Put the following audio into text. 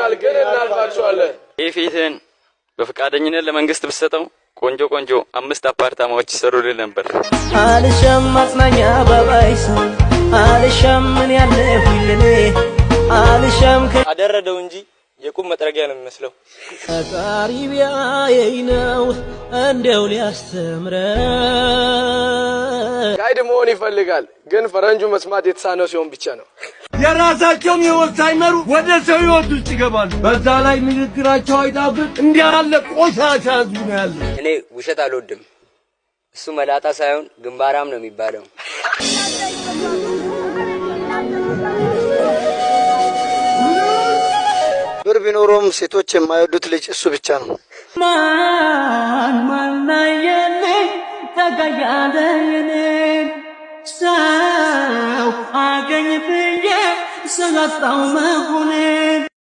ይሆናል ግን እናልፋቸዋለን። ይፊትን በፍቃደኝነት ለመንግስት ብሰጠው ቆንጆ 5 አፓርታማዎች ይሰሩልን ነበር። አልሻም ማጽናኛ ባባይስ አልሻም ምን ያለሁ ይለኔ አልሻም አደረደው እንጂ የቁም መጥረጊያ ነው የሚመስለው። አቃሪቢያ የይነው እንደው ሊያስተምረን ጋይድ መሆን ይፈልጋል ግን ፈረንጁ መስማት የተሳነው ሲሆን ብቻ ነው። የራሳቸውን ህይወት ሳይመሩ ወደ ሰው ህይወት ውስጥ ይገባሉ። በዛ ላይ ንግግራቸው አይጣፍጥ እንዲህ ያለ ቆሻሻ ህዝብ ነው ያለው። እኔ ውሸት አልወድም። እሱ መላጣ ሳይሆን ግንባራም ነው የሚባለው። ብር ቢኖርም ሴቶች የማይወዱት ልጅ እሱ ብቻ ነው። ማናየኔ ተጋያለኔ ሰው አገኝ ብዬ ሰላጣው መሆኔ